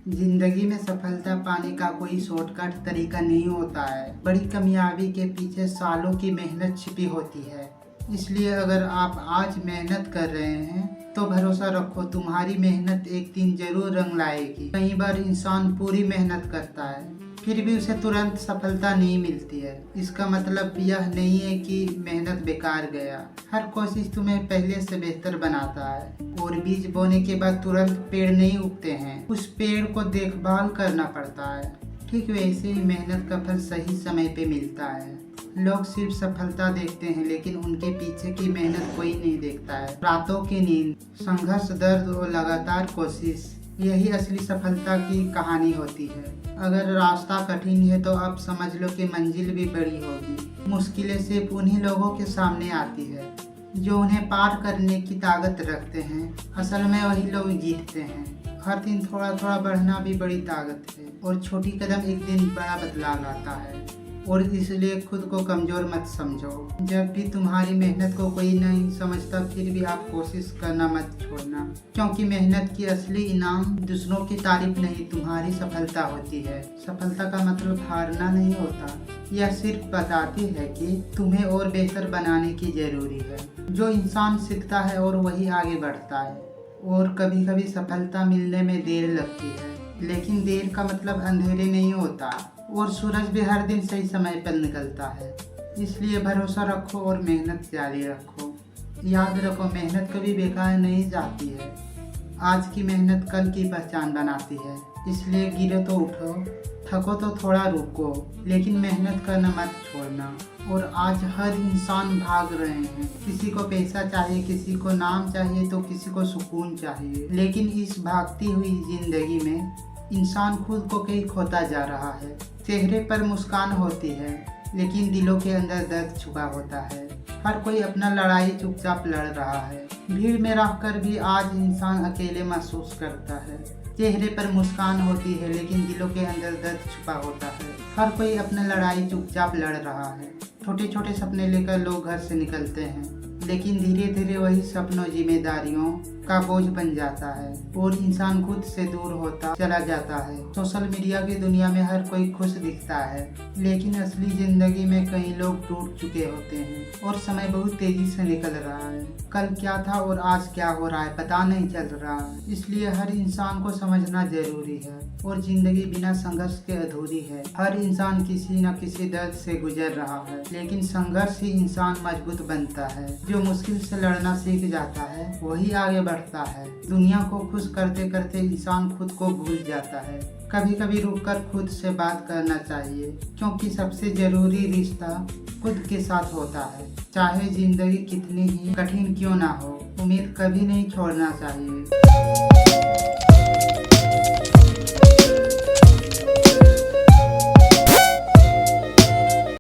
जिंदगी में सफलता पाने का कोई शॉर्टकट तरीका नहीं होता है। बड़ी कामयाबी के पीछे सालों की मेहनत छिपी होती है। इसलिए अगर आप आज मेहनत कर रहे हैं तो भरोसा रखो, तुम्हारी मेहनत एक दिन जरूर रंग लाएगी। कई बार इंसान पूरी मेहनत करता है फिर भी उसे तुरंत सफलता नहीं मिलती है। इसका मतलब यह नहीं है कि मेहनत बेकार गया। हर कोशिश तुम्हें पहले से बेहतर बनाता है। और बीज बोने के बाद तुरंत पेड़ नहीं उगते हैं, उस पेड़ को देखभाल करना पड़ता है। ठीक वैसे ही मेहनत का फल सही समय पे मिलता है। लोग सिर्फ सफलता देखते हैं लेकिन उनके पीछे की मेहनत कोई नहीं देखता है। रातों की नींद, संघर्ष, दर्द और लगातार कोशिश, यही असली सफलता की कहानी होती है। अगर रास्ता कठिन है तो आप समझ लो कि मंजिल भी बड़ी होगी। मुश्किलें सिर्फ उन्हीं लोगों के सामने आती है जो उन्हें पार करने की ताकत रखते हैं। असल में वही लोग जीतते हैं। हर दिन थोड़ा थोड़ा बढ़ना भी बड़ी ताकत है और छोटी कदम एक दिन बड़ा बदलाव लाता है। और इसलिए खुद को कमज़ोर मत समझो। जब भी तुम्हारी मेहनत को कोई नहीं समझता फिर भी आप कोशिश करना मत छोड़ना, क्योंकि मेहनत की असली इनाम दूसरों की तारीफ नहीं, तुम्हारी सफलता होती है। सफलता का मतलब हारना नहीं होता, यह सिर्फ बताती है कि तुम्हें और बेहतर बनाने की ज़रूरी है। जो इंसान सीखता है और वही आगे बढ़ता है। और कभी कभी सफलता मिलने में देर लगती है, लेकिन देर का मतलब अंधेरे नहीं होता। और सूरज भी हर दिन सही समय पर निकलता है। इसलिए भरोसा रखो और मेहनत जारी रखो। याद रखो, मेहनत कभी बेकार नहीं जाती है। आज की मेहनत कल की पहचान बनाती है। इसलिए गिरो तो उठो, थको तो थोड़ा रुको, लेकिन मेहनत करना मत छोड़ना। और आज हर इंसान भाग रहे हैं। किसी को पैसा चाहिए, किसी को नाम चाहिए तो किसी को सुकून चाहिए। लेकिन इस भागती हुई जिंदगी में इंसान खुद को कहीं खोता जा रहा है। चेहरे पर मुस्कान होती है लेकिन दिलों के अंदर दर्द छुपा होता है। हर कोई अपना लड़ाई चुपचाप लड़ रहा है। भीड़ में रहकर भी आज इंसान अकेले महसूस करता है। चेहरे पर मुस्कान होती है लेकिन दिलों के अंदर दर्द छुपा होता है। हर कोई अपना लड़ाई चुपचाप लड़ रहा है। छोटे छोटे सपने लेकर लोग घर से निकलते हैं, लेकिन धीरे धीरे वही सपनों जिम्मेदारियों का बोझ बन जाता है और इंसान खुद से दूर होता चला जाता है। सोशल मीडिया की दुनिया में हर कोई खुश दिखता है, लेकिन असली जिंदगी में कई लोग टूट चुके होते हैं और समय बहुत तेजी से निकल रहा है। कल क्या था और आज क्या हो रहा है पता नहीं चल रहा है। इसलिए हर इंसान को समझना जरूरी है और जिंदगी बिना संघर्ष के अधूरी है। हर इंसान किसी न किसी दर्द से गुजर रहा है, लेकिन संघर्ष ही इंसान मजबूत बनता है। जो मुश्किल से लड़ना सीख जाता है वही आगे बढ़ता है। दुनिया को खुश करते करते इंसान खुद को भूल जाता है। कभी कभी रुककर खुद से बात करना चाहिए, क्योंकि सबसे जरूरी रिश्ता खुद के साथ होता है। चाहे जिंदगी कितनी ही कठिन क्यों ना हो, उम्मीद कभी नहीं छोड़ना चाहिए।